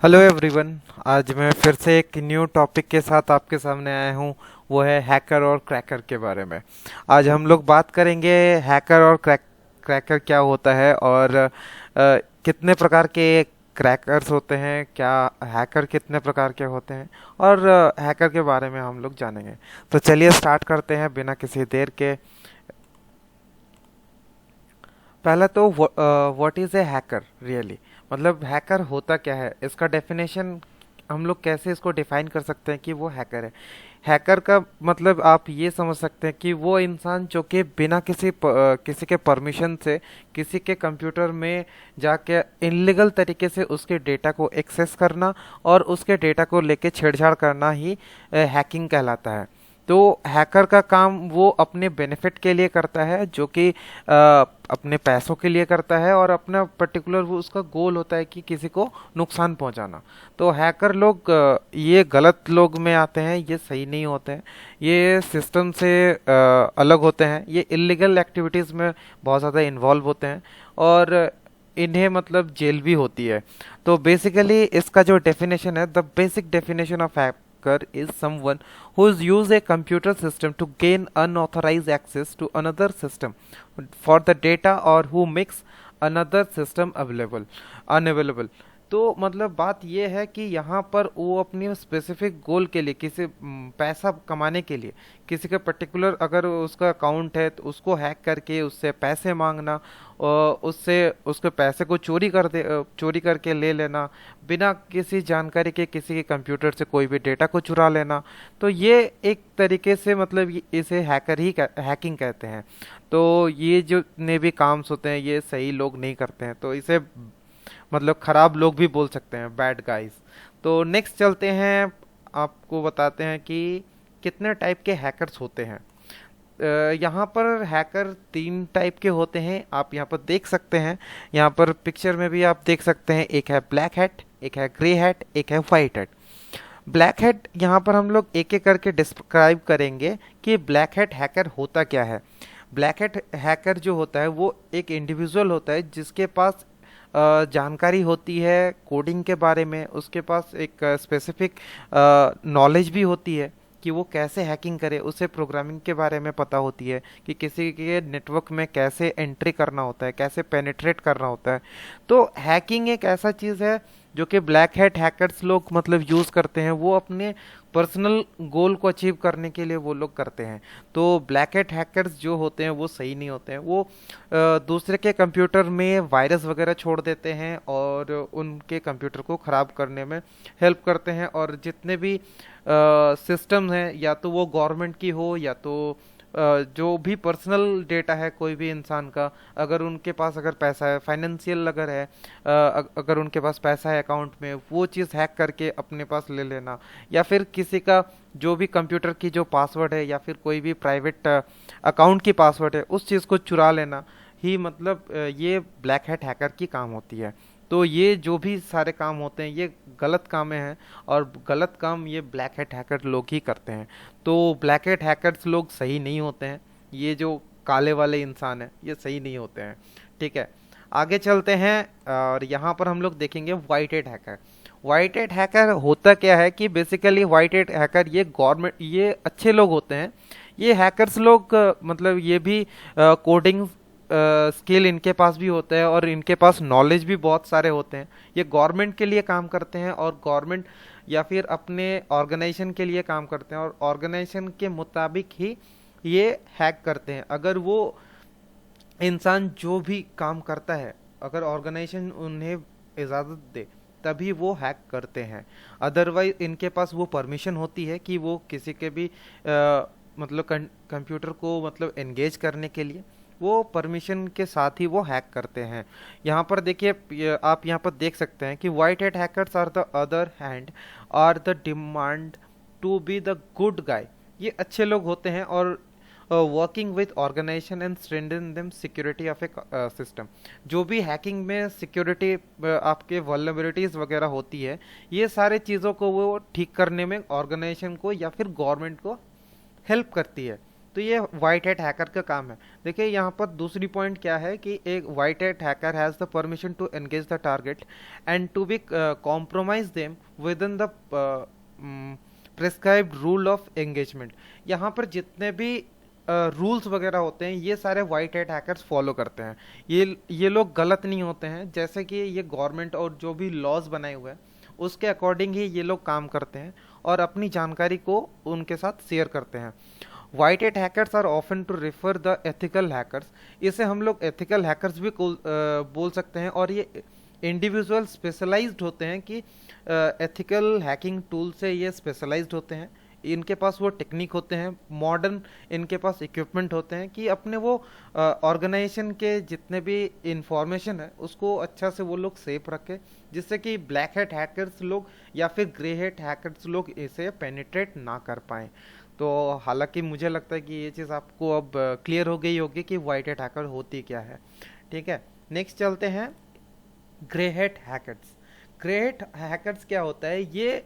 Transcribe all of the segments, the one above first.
Hello everyone. आज मैं फिर से एक न्यू टॉपिक के साथ आपके सामने आया हूँ। वो है हैकर और क्रैकर के बारे में। आज हम लोग बात करेंगे हैकर और क्रैकर क्या होता है, और कितने प्रकार के क्रैकर्स होते हैं, क्या हैकर कितने प्रकार के होते हैं, और हैकर के बारे में हम लोग जानेंगे। तो चलिए स्टार्ट करते हैं बिना किसी देर के। पहला तो what is a hacker really, मतलब हैकर होता क्या है, इसका डेफिनेशन हम लोग कैसे इसको डिफाइन कर सकते हैं कि वो हैकर है। हैकर का मतलब आप ये समझ सकते हैं कि वो इंसान जो कि बिना किसी के परमिशन से किसी के कंप्यूटर में जाके इनलीगल तरीके से उसके डेटा को एक्सेस करना और उसके डेटा को लेके छेड़छाड़ करना ही हैकिंग कहलाता है। तो हैकर का काम वो अपने बेनिफिट के लिए करता है, जो कि अपने पैसों के लिए करता है, और अपना पर्टिकुलर वो उसका गोल होता है कि किसी को नुकसान पहुंचाना। तो हैकर लोग ये गलत लोग में आते हैं, ये सही नहीं होते हैं, ये सिस्टम से अलग होते हैं, ये इलीगल एक्टिविटीज़ में बहुत ज़्यादा इन्वॉल्व होते हैं, और इन्हें मतलब जेल भी होती है। तो बेसिकली इसका जो डेफिनेशन है, the basic definition of hacker is someone who use a computer system to gain unauthorized access to another system for the data, or who makes another system available unavailable। तो मतलब बात ये है कि यहाँ पर वो अपनी स्पेसिफिक गोल के लिए, पैसा कमाने के लिए, किसी का पर्टिकुलर अगर उसका अकाउंट है तो उसको हैक करके उससे पैसे मांगना, और उससे उसके पैसे को चोरी करके ले लेना, बिना किसी जानकारी के किसी के कंप्यूटर से कोई भी डेटा को चुरा लेना। तो ये एक तरीके से मतलब इसे हैकिंग कहते हैं। तो ये जो ने भी काम्स होते हैं, ये सही लोग नहीं करते हैं, तो इसे मतलब खराब लोग भी बोल सकते हैं, बैड गाइस। तो नेक्स्ट चलते हैं, आपको बताते हैं कि कितने टाइप के हैकर्स होते हैं। यहाँ पर हैकर तीन टाइप के होते हैं, आप यहाँ पर देख सकते हैं। यहाँ पर पिक्चर में भी आप देख सकते हैं, एक है ब्लैक हैट, एक है ग्रे हैट, एक है वाइट हैट। ब्लैक हैट यहाँ पर हम लोग एक एक करके डिस्क्राइब करेंगे कि ब्लैक हैट हैकर होता क्या है। ब्लैक हैट हैकर जो होता है वो एक इंडिविजुअल होता है जिसके पास जानकारी होती है कोडिंग के बारे में, उसके पास एक स्पेसिफिक नॉलेज भी होती है कि वो कैसे हैकिंग करे, उसे प्रोग्रामिंग के बारे में पता होती है कि किसी के नेटवर्क में कैसे एंट्री करना होता है, कैसे पेनिट्रेट करना होता है। तो हैकिंग एक ऐसा चीज़ है जो कि ब्लैक हैट हैकर्स लोग मतलब यूज़ करते हैं, वो अपने पर्सनल गोल को अचीव करने के लिए वो लोग करते हैं। तो ब्लैक हैट हैकर्स जो होते हैं वो सही नहीं होते हैं, वो दूसरे के कंप्यूटर में वायरस वगैरह छोड़ देते हैं और उनके कंप्यूटर को ख़राब करने में हेल्प करते हैं। और जितने भी सिस्टम हैं, या तो वो गवर्नमेंट की हो या तो जो भी पर्सनल डेटा है कोई भी इंसान का, अगर उनके पास अगर पैसा है, फाइनेंशियल अगर है, अगर उनके पास पैसा है अकाउंट में, वो चीज़ हैक करके अपने पास ले लेना, या फिर किसी का जो भी कंप्यूटर की जो पासवर्ड है या फिर कोई भी प्राइवेट अकाउंट की पासवर्ड है उस चीज़ को चुरा लेना ही मतलब ये ब्लैक हैट हैकर की काम होती है। तो ये जो भी सारे काम होते हैं ये गलत काम हैं, और गलत काम ये ब्लैक हैट हैकर लोग ही करते हैं। तो ब्लैक हैट हैकर्स लोग सही नहीं होते हैं, ये जो काले वाले इंसान हैं ये सही नहीं होते हैं। ठीक है, आगे चलते हैं, और यहाँ पर हम लोग देखेंगे white hat hacker. White hat hacker होता क्या है कि बेसिकली वाइट हैट हैकर ये गवर्नमेंट, ये अच्छे लोग होते हैं। ये हैकर्स लोग मतलब ये भी कोडिंग स्किल इनके पास भी होता है, और इनके पास नॉलेज भी बहुत सारे होते हैं। ये गवर्नमेंट के लिए काम करते हैं, और गवर्नमेंट या फिर अपने ऑर्गेनाइजेशन के लिए काम करते हैं, और ऑर्गेनाइजेशन के मुताबिक ही ये हैक करते हैं। अगर वो इंसान जो भी काम करता है, अगर ऑर्गेनाइजेशन उन्हें इजाज़त दे तभी वो हैक करते हैं। अदरवाइज इनके पास वो परमिशन होती है कि वो किसी के भी मतलब कंप्यूटर को मतलब एंगेज करने के लिए वो परमिशन के साथ ही वो हैक करते हैं। यहाँ पर देखिए, आप यहाँ पर देख सकते हैं कि white hat hackers are the other hand are the demand to be the good guy. ये अच्छे लोग होते हैं, और working with organisation and strengthen them security of a system. जो भी हैकिंग में सिक्योरिटी आपके वल्नरेबिलिटीज वगैरह होती है, ये सारे चीज़ों को वो ठीक करने में ऑर्गेनाइजेशन को या फिर गवर्नमेंट को हेल्प करती है। तो ये वाइट हैट हैकर का काम है। देखिए यहाँ पर दूसरी पॉइंट क्या है कि एक white hat hacker has the permission to engage the target and to be compromise them within the prescribed rule of engagement. यहाँ पर जितने भी रूल्स वगैरह होते हैं ये सारे वाइट हैट हैकर्स फॉलो करते हैं। ये लोग गलत नहीं होते हैं, जैसे कि ये गवर्नमेंट और जो भी लॉज बनाए हुए हैं उसके अकॉर्डिंग ही ये लोग काम करते हैं और अपनी जानकारी को उनके साथ शेयर करते हैं। White hat hackers are often to refer the ethical hackers. इसे हम लोग एथिकल हैकर्स भी बोल सकते हैं। और ये इंडिविजुअल स्पेशलाइज्ड होते हैं कि एथिकल हैकिंग टूल से ये स्पेशलाइज्ड होते हैं। इनके पास वो टेक्निक होते हैं, मॉडर्न इनके पास इक्विपमेंट होते हैं कि अपने वो ऑर्गेनाइजेशन के जितने भी इंफॉर्मेशन है उसको अच्छा से वो लोग सेफ रखें, जिससे कि ब्लैक हैट हैकर्स लोग या फिर ग्रे हैट हैकर्स लोग इसे पेनिट्रेट ना कर पाएं। तो हालांकि मुझे लगता है कि ये चीज़ आपको अब क्लियर हो गई होगी कि वाइट हैट हैकर होती क्या है। ठीक है, नेक्स्ट चलते हैं grey hat hackers. Grey hat hackers क्या होता है? ये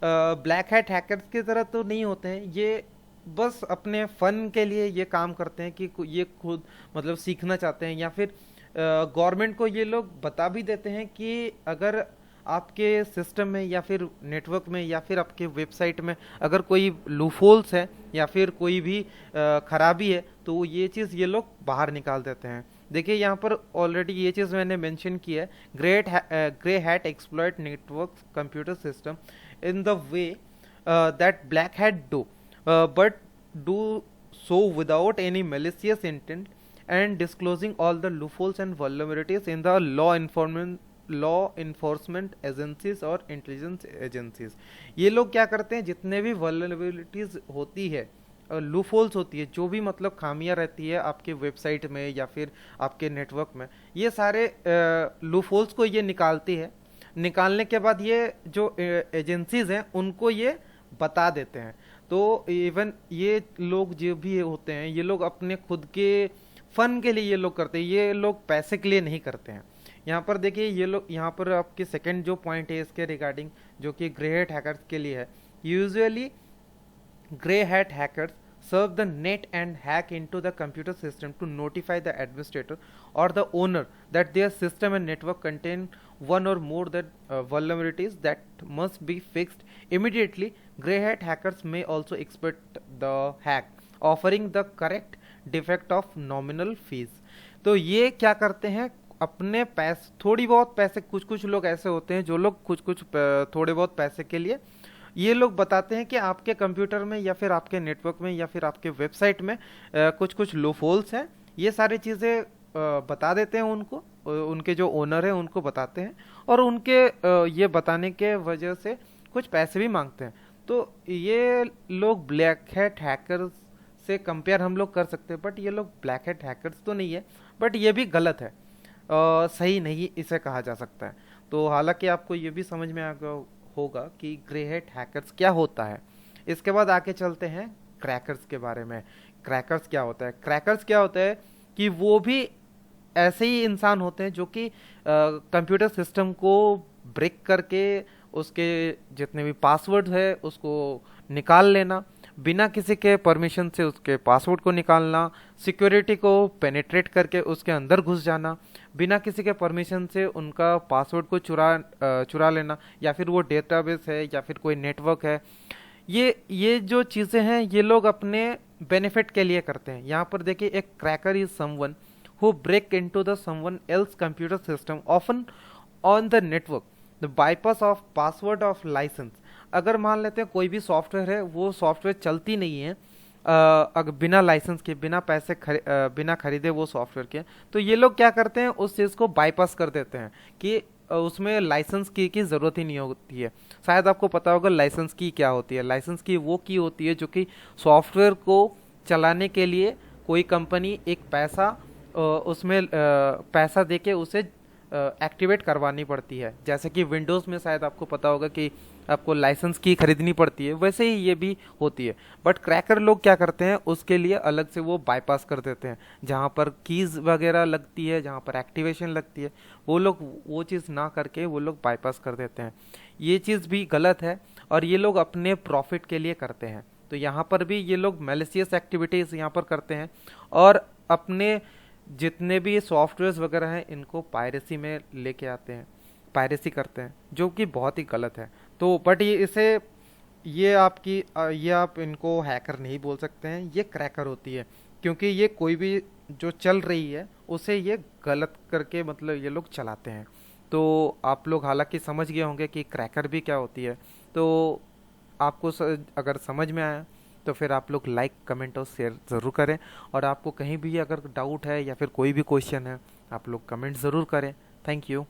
ब्लैक हैट हैकर्स की तरह तो नहीं होते हैं। ये बस अपने फन के लिए ये काम करते हैं कि ये खुद मतलब सीखना चाहते हैं, या फिर गवर्नमेंट को ये लोग बता भी देते हैं कि अगर आपके सिस्टम में या फिर नेटवर्क में या फिर आपके वेबसाइट में अगर कोई लूफोल्स है या फिर कोई भी खराबी है तो ये चीज़ ये लोग बाहर निकाल देते हैं। देखिए यहाँ पर ऑलरेडी ये चीज़ मैंने मेंशन की है, grey hat exploit network computer system in the way that black hat do, but do so without any malicious intent and disclosing all the loopholes and vulnerabilities in the law enforcement agencies और intelligence agencies। ये लोग क्या करते हैं, जितने भी vulnerabilities होती है, लूफोल्स होती है, जो भी मतलब खामियां रहती है आपके वेबसाइट में या फिर आपके नेटवर्क में, ये सारे लूफोल्स को ये निकालती है। निकालने के बाद ये जो एजेंसीज हैं उनको ये बता देते हैं। तो इवन ये लोग जो भी होते हैं ये लोग अपने खुद के फन के लिए ये लोग करते हैं, ये लोग पैसे के लिए नहीं करते हैं। यहाँ पर देखिए ये लोग, यहाँ पर आपके सेकंड जो पॉइंट है इसके रिगार्डिंग जो कि ग्रे हैट हैकर्स के लिए है, usually grey hat hackers serve the net and hack into the computer system to notify the administrator or the owner that their system and network contain one or more that vulnerabilities that must be fixed immediately. Grey hat hackers may also exploit the hack, offering the correct defect of nominal fees. तो ये क्या करते हैं, अपने पैसे थोड़ी बहुत पैसे, कुछ कुछ लोग ऐसे होते हैं जो लोग कुछ कुछ थोड़े बहुत पैसे के लिए ये लोग बताते हैं कि आपके कंप्यूटर में या फिर आपके नेटवर्क में या फिर आपके वेबसाइट में कुछ कुछ लूफहोल्स हैं। ये सारी चीज़ें बता देते हैं उनको, उनके जो ओनर हैं उनको बताते हैं और उनके ये बताने के वजह से कुछ पैसे भी मांगते हैं। तो ये लोग ब्लैक हैट हैकर्स से कंपेयर हम लोग कर सकते हैं, बट ये लोग ब्लैक हैट हैकर्स तो नहीं है, बट ये भी गलत है, सही नहीं इसे कहा जा सकता है। तो हालांकि आपको ये भी समझ में आ गया होगा कि ग्रे हैट हैकर्स क्या होता है। इसके बाद आके चलते हैं क्रैकर्स के बारे में। क्रैकर्स क्या होता है? क्रैकर्स क्या होता है कि वो भी ऐसे ही इंसान होते हैं जो कि कंप्यूटर सिस्टम को ब्रेक करके उसके जितने भी पासवर्ड है उसको निकाल लेना, बिना किसी के परमिशन से उसके पासवर्ड को निकालना, सिक्योरिटी को पेनिट्रेट करके उसके अंदर घुस जाना, बिना किसी के परमिशन से उनका पासवर्ड को चुरा लेना, या फिर वो डेटाबेस है या फिर कोई नेटवर्क है। ये जो चीज़ें हैं ये लोग अपने बेनिफिट के लिए करते हैं। यहाँ पर देखिए, एक cracker is someone who break into the someone else computer system often on the network the bypass of password of licence. अगर मान लेते हैं कोई भी सॉफ्टवेयर है, वो सॉफ्टवेयर चलती नहीं है अगर बिना लाइसेंस के, बिना पैसे बिना खरीदे वो सॉफ्टवेयर के, तो ये लोग क्या करते हैं, उस चीज़ को बाईपास कर देते हैं कि उसमें लाइसेंस की ज़रूरत ही नहीं होती है। शायद आपको पता होगा लाइसेंस की क्या होती है। लाइसेंस की वो की होती है जो कि सॉफ्टवेयर को चलाने के लिए कोई कंपनी एक पैसा उसमें पैसा देके उसे एक्टिवेट करवानी पड़ती है। जैसे कि विंडोज़ में शायद आपको पता होगा कि आपको लाइसेंस की खरीदनी पड़ती है, वैसे ही ये भी होती है। बट क्रैकर लोग क्या करते हैं, उसके लिए अलग से वो बाईपास कर देते हैं। जहाँ पर कीज़ वगैरह लगती है, जहाँ पर एक्टिवेशन लगती है, वो लोग वो चीज़ ना करके वो लोग बाईपास कर देते हैं। ये चीज़ भी गलत है और ये लोग अपने प्रॉफिट के लिए करते हैं। तो यहाँ पर भी ये लोग मैलिशियस एक्टिविटीज़ यहाँ पर करते हैं, और अपने जितने भी सॉफ्टवेयर्स वगैरह हैं इनको पायरेसी में लेके आते हैं, पायरेसी करते हैं, जो कि बहुत ही गलत है। तो बट ये इसे ये आपकी ये आप इनको हैकर नहीं बोल सकते हैं, ये क्रैकर होती है, क्योंकि ये कोई भी जो चल रही है उसे ये गलत करके मतलब ये लोग चलाते हैं। तो आप लोग हालांकि समझ गए होंगे कि क्रैकर भी क्या होती है। तो आपको अगर समझ में आया तो फिर आप लोग लाइक कमेंट और शेयर ज़रूर करें, और आपको कहीं भी अगर डाउट है या फिर कोई भी क्वेश्चन है आप लोग कमेंट ज़रूर करें। Thank you.